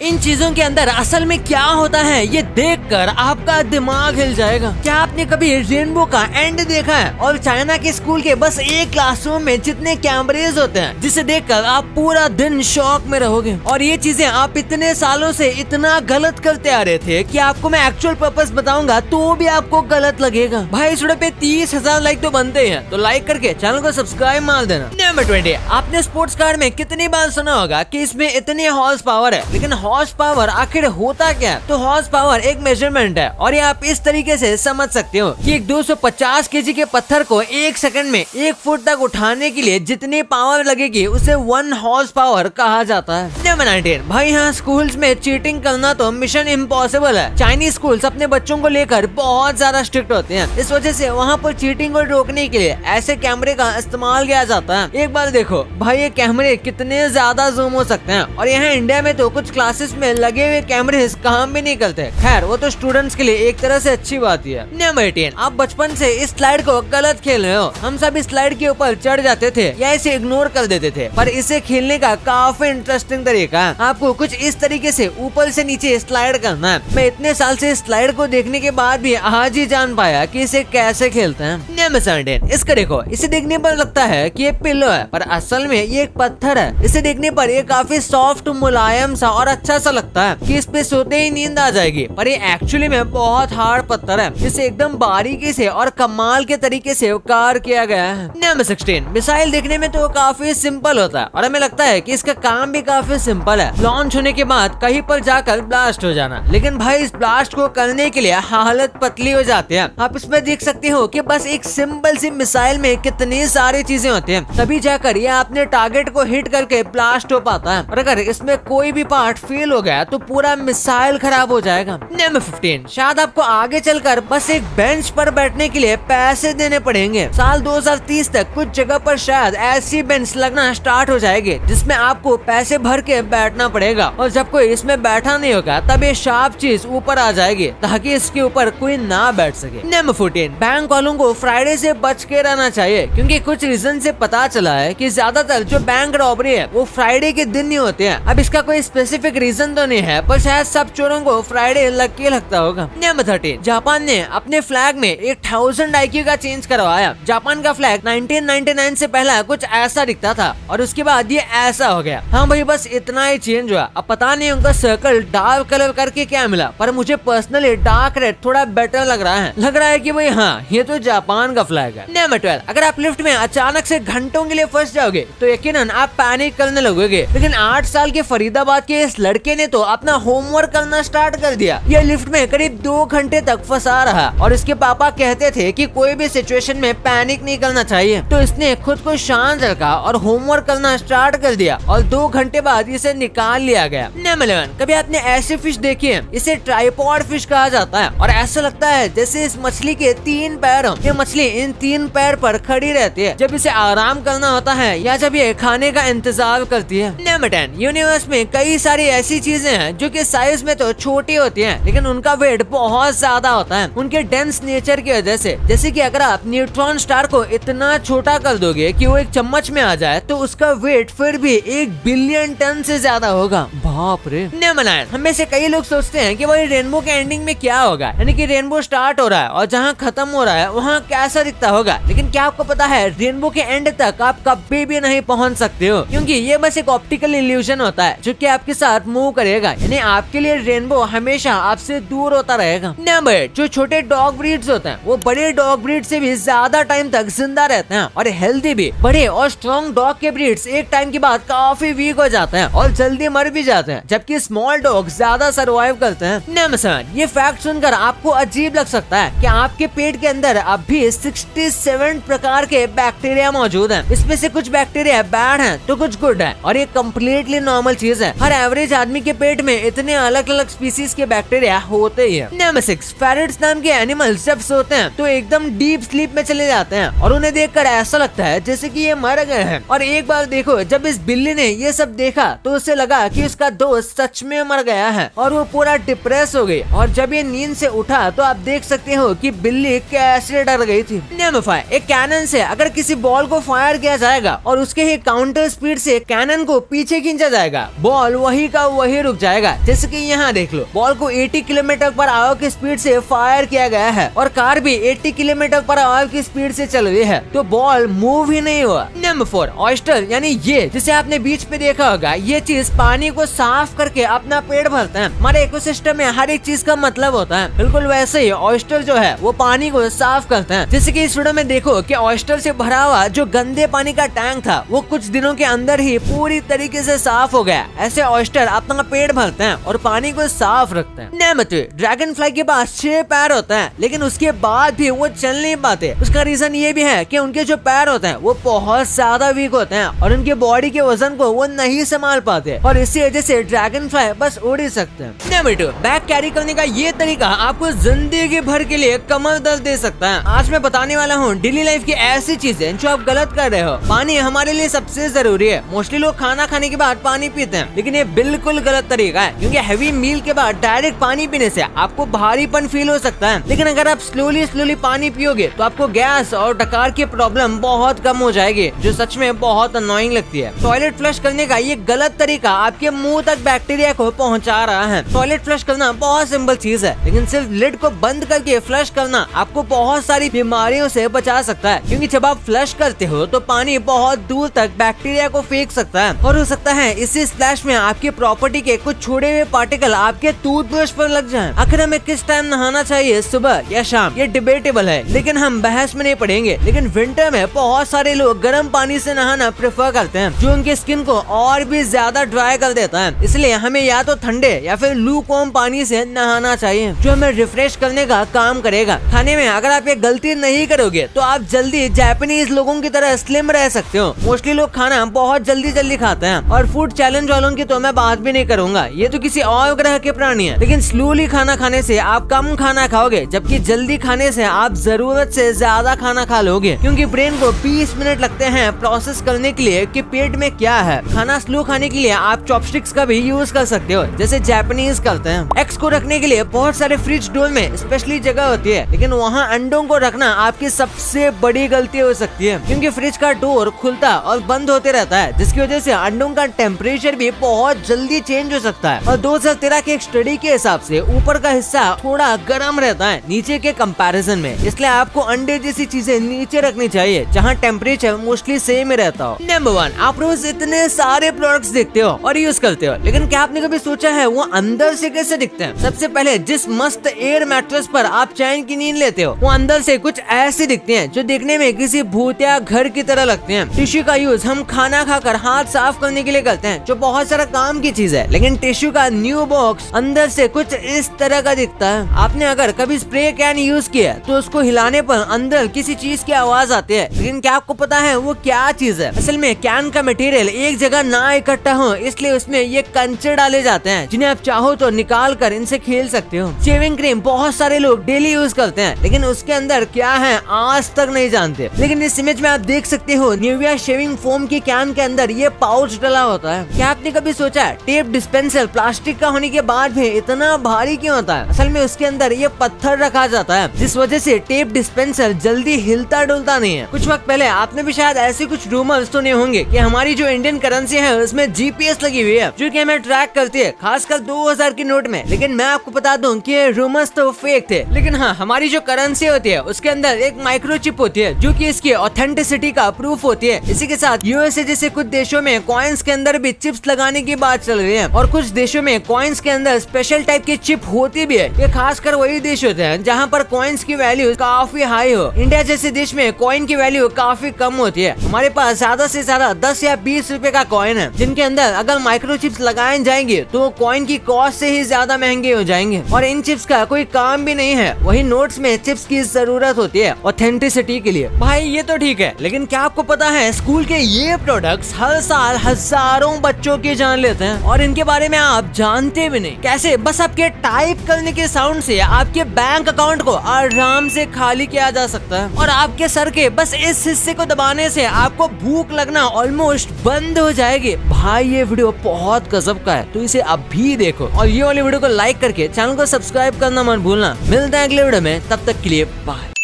इन चीजों के अंदर असल में क्या होता है ये देखकर आपका दिमाग हिल जाएगा। क्या आपने कभी रेनबो का एंड देखा है? और चाइना के स्कूल के बस एक क्लासरूम में जितने कैमरेज होते हैं जिसे देखकर आप पूरा दिन शॉक में रहोगे। और ये चीजें आप इतने सालों से इतना गलत करते आ रहे थे कि आपको मैं एक्चुअल पर्पस बताऊंगा तो भी आपको गलत लगेगा। भाई इस वीडियो पे 30,000 लाइक तो बनते हैं, तो लाइक करके चैनल को सब्सक्राइब मार देना। नंबर 20, आपने स्पोर्ट्स कार में कितनी बार सुना होगा कि इसमें इतनी हॉर्स पावर है, लेकिन हॉर्स पावर आखिर होता क्या है? तो हॉर्स पावर एक मेजरमेंट है और ये आप इस तरीके से समझ सकते हो कि एक 250 केजी के पत्थर को 1 सेकंड में 1 फुट तक उठाने के लिए जितनी पावर लगेगी उसे 1 हॉर्स पावर कहा जाता है। नंबर 19, भाई यहाँ स्कूल्स में चीटिंग करना तो मिशन इम्पॉसिबल है। चाइनीज स्कूल्स अपने बच्चों को लेकर बहुत ज्यादा स्ट्रिक्ट होते हैं, इस वजह से वहाँ पर चीटिंग को रोकने के लिए ऐसे कैमरे का इस्तेमाल किया जाता है। एक बार देखो भाई ये कैमरे कितने ज्यादा जूम हो सकते हैं, और यहाँ इंडिया में तो कुछ क्लासेस में लगे हुए कैमरे काम भी नहीं करते। खैर वो तो स्टूडेंट्स के लिए एक तरह से अच्छी बात ही है। नंबर 18, आप बचपन से इस स्लाइड को गलत खेल रहे हो। हम सब इस स्लाइड के ऊपर चढ़ जाते थे या इसे इग्नोर कर देते थे, पर इसे खेलने का काफी इंटरेस्टिंग तरीका है। आपको कुछ इस तरीके से ऊपर से नीचे स्लाइड करना है। मैं इतने साल से इस स्लाइड को देखने के बाद भी आज ही जान पाया कि इसे कैसे खेलते हैं। नंबर 17, इसका देखो, इसे देखने पर लगता है कि ये पिल्लो है, पर असल में ये एक पत्थर है। इसे देखने पर ये काफी सॉफ्ट, मुलायम सा और अच्छा सा लगता है कि इस पे सोते ही नींद आ जाएगी, पर ये एक्चुअली में बहुत हार्ड पत्थर है। इसे एकदम बारीकी से और कमाल के तरीके से कार किया गया है। नंबर 16, मिसाइल देखने में तो काफी सिंपल होता है और हमें लगता है कि इसका काम भी काफी सिंपल है, लॉन्च होने के बाद कहीं पर जाकर ब्लास्ट हो जाना। लेकिन भाई इस ब्लास्ट को करने के लिए हालत पतली हो जाती है। आप इसमें देख सकते हो कि बस एक सिंपल सी मिसाइल में कितनी सारी चीजें होती हैं, तभी जाकर ये अपने टारगेट को हिट करके ब्लास्ट हो पाता है। और अगर इसमें कोई भी पार्ट फेल हो गया तो पूरा मिसाइल खराब हो जाएगा। नंबर 15, शायद आपको आगे चलकर बस एक बेंच पर बैठने के लिए पैसे देने पड़ेंगे। साल 2030 तक कुछ जगह पर शायद ऐसी बेंच लगना स्टार्ट हो जाएगी जिसमें आपको पैसे भर के बैठना पड़ेगा, और जब कोई इसमें बैठा नहीं होगा तब ये शार्प चीज ऊपर आ जाएगी ताकि इसके ऊपर कोई ना बैठ सके। नंबर 14, बैंक वालों को फ्राइडे से बच के रहना चाहिए, क्योंकि कुछ रीजन से पता चला है कि ज्यादातर जो बैंक रॉबरी है वो फ्राइडे के दिन ही होते हैं। अब इसका कोई स्पेसिफिक रीजन तो नहीं है, पर शायद सब चोरों को फ्राइडे लकी लगता होगा। नंबर 13, जापान ने अपने फ्लैग में 1000 IQ का चेंज करवाया। जापान का फ्लैग 1999 से पहला कुछ ऐसा दिखता था और उसके बाद ये ऐसा हो गया। हाँ भाई बस इतना ही चेंज हुआ। अब पता नहीं उनका सर्कल डार्क कलर करके क्या मिला, पर मुझे पर्सनली डार्क रेड थोड़ा बेटर लग रहा है कि भाई हाँ ये तो जापान का फ्लैग है। नंबर 12, अगर आप लिफ्ट में अचानक से घंटों के लिए फंस जाओगे तो यकीनन आप पैनिक करने लगोगे, लेकिन 8 साल के फरीदाबाद के इस लड़के ने तो अपना होमवर्क करना स्टार्ट कर दिया। ये लिफ्ट में करीब 2 घंटे तक फंसा रहा और इसके पापा कहते थे कि कोई भी सिचुएशन में पैनिक नहीं करना चाहिए, तो इसने खुद को शांत रखा और होमवर्क करना स्टार्ट कर दिया और 2 घंटे बाद इसे निकाल लिया गया। नंबर 11, कभी आपने ऐसी फिश देखी है? इसे ट्राइपॉड फिश कहा जाता है और ऐसा लगता है जैसे इस मछली के 3 पैर हो। ये मछली इन 3 पैर पर खड़ी रहती है जब इसे आराम करना होता है या जब ये खाने का इंतजार करती है। नंबर 10, यूनिवर्स में कई सारी ऐसी चीजें हैं जो कि साइज में तो छोटी होती हैं, लेकिन उनका वेट बहुत ज्यादा होता है उनके डेंस नेचर की वजह से। जैसे कि अगर आप न्यूट्रॉन स्टार को इतना छोटा कर दोगे कि वो एक चम्मच में आ जाए तो उसका वेट फिर भी 1 बिलियन टन से ज्यादा होगा। बाप रे। नंबर 9, हमें से कई लोग सोचते हैं कि भाई रेनबो के एंडिंग में क्या होगा, यानी कि रेनबो स्टार्ट हो रहा है और जहाँ खत्म हो रहा है वहाँ कैसा दिखता होगा। लेकिन क्या आपको पता है रेनबो के एंड तक आप कभी भी नहीं पहुँच सकते हो, क्योंकि ये बस एक ऑप्टिकल इल्यूजन होता है जो कि आपके साथ मूव करेगा, यानी आपके लिए रेनबो हमेशा आपसे दूर होता रहेगा। नंबर 8, जो छोटे डॉग ब्रीड्स होते हैं वो बड़े डॉग ब्रीड से भी ज्यादा टाइम तक जिंदा रहते हैं और हेल्दी भी। बड़े और स्ट्रॉन्ग डॉग के ब्रीड्स एक टाइम के बाद काफी वीक हो जाते हैं और जल्दी मर भी जाते हैं, जबकि स्मॉल डॉग ज्यादा सर्वाइव करते हैं। नंबर 7, ये फैक्ट सुनकर आपको अजीब लग सकता है कि आपके पेट के अंदर अब भी 67 प्रकार के बैक्टीरिया मौजूद हैं। इसमें से कुछ बैक्टीरिया बैड हैं तो कुछ गुड है, और ये कम्प्लीटली नॉर्मल चीज है। हर एवरेज आदमी के पेट में इतने अलग अलग स्पीसीज के बैक्टीरिया होते ही है। नंबर 6, पैरट्स नाम के एनिमल्स जब सोते हैं तो एकदम डीप स्लीप में चले जाते हैं और उन्हें देखकर ऐसा लगता है जैसे कि ये मर गए हैं। और एक बार देखो, जब इस बिल्ली ने ये सब देखा तो उसे लगा कि उसका दोस्त सच में मर गया है और वो पूरा डिप्रेस हो गई। और जब ये नींद से उठा तो आप देख सकते हो कि बिल्ली कैसे डर गई थी। नंबर 5, एक कैनन से अगर किसी बॉल को फायर किया जाएगा और उसके ही काउंटर स्पीड से कैनन को पीछे खींचा जाएगा, बॉल वही का वही रुक जाएगा। जैसे कि यहाँ देख लो, बॉल को 80 किलोमीटर पर आवर की स्पीड से फायर किया गया है और कार भी 80 किलोमीटर पर आवर की स्पीड से चल रही है, तो बॉल मूव ही नहीं हुआ। नंबर 4, ऑयस्टर यानी ये जिसे आपने बीच पे देखा होगा, ये चीज पानी को साफ करके अपना पेट भरता है। हमारे इकोसिस्टम में हर एक चीज का मतलब होता है, बिल्कुल वैसे ही ऑयस्टर जो है वो पानी को साफ करते हैं। जैसे कि इस वीडियो में देखो कि ऑयस्टर से भरा हुआ जो गंदे पानी का टैंक था वो कुछ दिनों के अंदर ही पूरी तरीके से साफ हो गया। ऐसे ऑयस्टर अपना पेट भरते हैं और पानी को साफ रखते हैं। नंबर 2, ड्रैगन फ्लाई के पास 6 पैर होते हैं, लेकिन उसके बाद भी वो चल नहीं पाते। उसका रीजन ये भी है कि उनके जो पैर होते हैं वो बहुत ज्यादा वीक होते हैं और उनके बॉडी के वजन को वो नहीं संभाल पाते और इसी वजह से ड्रैगन फ्लाई बस उड़ ही सकते हैं। नंबर 2, बैग कैरी करने का ये तरीका आपको जिंदगी भर के लिए कमर दर्द दे सकता है। आज मैं बताने वाला हूँ डेली लाइफ की ऐसी चीजें जो आप गलत कर रहे हो। पानी हमारे लिए सबसे जरूरी है। मोस्टली लोग खाना खाने के बाद पानी पीते हैं, लेकिन ये बिल्कुल गलत तरीका है, क्योंकि हैवी मील के बाद डायरेक्ट पानी पीने से आपको भारीपन फील हो सकता है। लेकिन अगर आप स्लोली पानी पियोगे तो आपको गैस और डकार की प्रॉब्लम बहुत कम हो जाएगी, जो सच में बहुत अनोइंग लगती है। टॉयलेट फ्लश करने का ये गलत तरीका आपके मुंह तक बैक्टीरिया को पहुंचा रहा है। टॉयलेट फ्लश करना बहुत सिंपल चीज है, लेकिन सिर्फ लिड को बंद करके फ्लश करना आपको बहुत सारी बीमारियों से बचा सकता है, क्योंकि जब आप फ्लश करते हो तो पानी बहुत दूर तक बैक्टीरिया को फेंक सकता है और हो सकता है इसी स्प्लैश में आपकी प्रॉपर्टी के कुछ छोड़े हुए पार्टिकल आपके टूथब्रश पर लग जाएं। आखिर हमें किस टाइम नहाना चाहिए, सुबह या शाम, ये डिबेटेबल है, लेकिन हम बहस में नहीं पड़ेंगे। लेकिन विंटर में बहुत सारे लोग गर्म पानी से नहाना प्रेफर करते हैं, जो उनके स्किन को और भी ज्यादा ड्राई कर देता है। इसलिए हमें या तो ठंडे या फिर लूकवार्म पानी से नहाना चाहिए, जो हमें रिफ्रेश करने का काम करेगा। खाने में अगर आप ये गलती नहीं करोगे तो आप जल्दी जापानीज लोगों की तरह स्लिम रह सकते हो। मोस्टली लोग खाना बहुत जल्दी खाते हैं और फूड चैलेंज वालों की तो मैं बात भी नहीं करूंगा, ये तो किसी और ग्रह के प्राणी है। लेकिन स्लोली खाना खाने से आप कम खाना खाओगे, जबकि जल्दी खाने से आप जरूरत से ज्यादा खाना खा लोगे, क्योंकि ब्रेन को 20 मिनट लगते हैं प्रोसेस करने के लिए कि पेट में क्या है। खाना स्लो खाने के लिए आप चॉपस्टिक्स का भी यूज कर सकते हो, जैसे जापानीज करते हैं। एग्स को रखने के लिए बहुत सारे फ्रिज डोर में स्पेशली जगह होती है, लेकिन वहाँ अंडों को रखना आपकी सबसे बड़ी गलती हो सकती है, क्योंकि फ्रिज का डोर खुलता और बंद होते रहता है, जिसकी वजह से अंडों का टेम्परेचर भी बहुत जल्दी चेंज हो सकता है। और 2013 के एक स्टडी के हिसाब से ऊपर का हिस्सा थोड़ा गर्म रहता है नीचे के कंपैरिजन में, इसलिए आपको अंडे जैसी चीजें नीचे रखनी चाहिए जहाँ टेम्परेचर मोस्टली सेम रहता हो। नंबर 1, आप रोज इतने सारे प्रोडक्ट्स देखते हो और यूज करते हो, लेकिन क्या आपने कभी सोचा है वो अंदर से कैसे दिखते हैं? सबसे पहले जिस मस्त एयर मैट्रेस पर आप चैन की नींद लेते हो, वो अंदर से कुछ ऐसे दिखते हैं जो दिखने में किसी भूतिया घर की तरह लगते हैं। टिश्यू का यूज हम खाना खाकर हाथ साफ करने के लिए करते हैं, जो बहुत सारा काम की चीज है, लेकिन टिश्यू का न्यू बॉक्स अंदर से कुछ इस तरह का दिखता है। आपने अगर कभी स्प्रे कैन यूज किया तो उसको हिलाने पर अंदर किसी चीज की आवाज आती है, लेकिन क्या आपको पता है वो क्या चीज है? असल में कैन का मटेरियल एक जगह ना इकट्ठा हो, इसलिए उसमें ये कंचे डाले जाते हैं, जिन्हें आप चाहो तो निकाल कर इनसे खेल सकते हो। शेविंग क्रीम बहुत सारे लोग डेली यूज करते हैं, लेकिन उसके अंदर क्या है आज तक नहीं जानते। लेकिन इस इमेज में आप देख सकते हो निविया शेविंग फोम की कैन के अंदर ये पाउच डला होता है। क्या आपने कभी सोचा है टेप डिस्पेंसर प्लास्टिक का होने के बाद भी इतना भारी क्यों होता है? असल में उसके अंदर ये पत्थर रखा जाता है, जिस वजह से टेप डिस्पेंसर जल्दी हिलता डुलता नहीं है। कुछ वक्त पहले आपने भी शायद ऐसे कुछ रूमर्स सुने होंगे कि हमारी जो इंडियन करेंसी है उसमें GPS लगी हुई है, जो कि हमें ट्रैक करती है, खासकर 2000 की नोट में। लेकिन मैं आपको बता दूं कि ये रूमर्स तो फेक थे, लेकिन हाँ, हमारी जो करेंसी होती है उसके अंदर एक माइक्रोचिप होती है, जो कि इसकी ऑथेंटिसिटी का प्रूफ होती है। इसी के साथ USA जैसे कुछ देशों में कॉइन्स के अंदर भी चिप्स लगाने की बात चल रही है, और कुछ देशों में कॉइन्स के अंदर स्पेशल टाइप की चिप होती भी है। ये खासकर वही देश होते हैं जहाँ पर कॉइन्स की वैल्यू काफी हाई हो। इंडिया जैसे देश में कॉइन की वैल्यू काफी कम होती है। हमारे पास ज्यादा से ज्यादा 10 या 20 रुपए का कॉइन है, जिनके अंदर अगर माइक्रोचिप्स लगाए जाएंगे तो कॉइन की कॉस्ट से ही ज्यादा महंगे हो जाएंगे, और इन चिप्स का कोई काम भी नहीं है। वही नोट्स में चिप्स की जरूरत होती है ऑथेंटिसिटी के लिए। भाई ये तो ठीक है, लेकिन क्या आपको पता है स्कूल के ये प्रोडक्ट्स हर साल हजारों बच्चों की जान लेते हैं, और इनके बारे में आप जानते भी नहीं। कैसे? बस आपके टाइप करने के साउंड से आपके बैंक अकाउंट को आराम से खाली किया जा सकता है, और आपके सर के बस इस हिस्से को दबाने से आपको भूख लगना ऑलमोस्ट बंद हो जाएगी। भाई ये वीडियो बहुत गजब का है, तो इसे अभी देखो, और ये वाली वीडियो को लाइक करके चैनल को सब्सक्राइब करना मत भूलना। मिलते हैं अगले वीडियो में, तब तक के लिए बाय।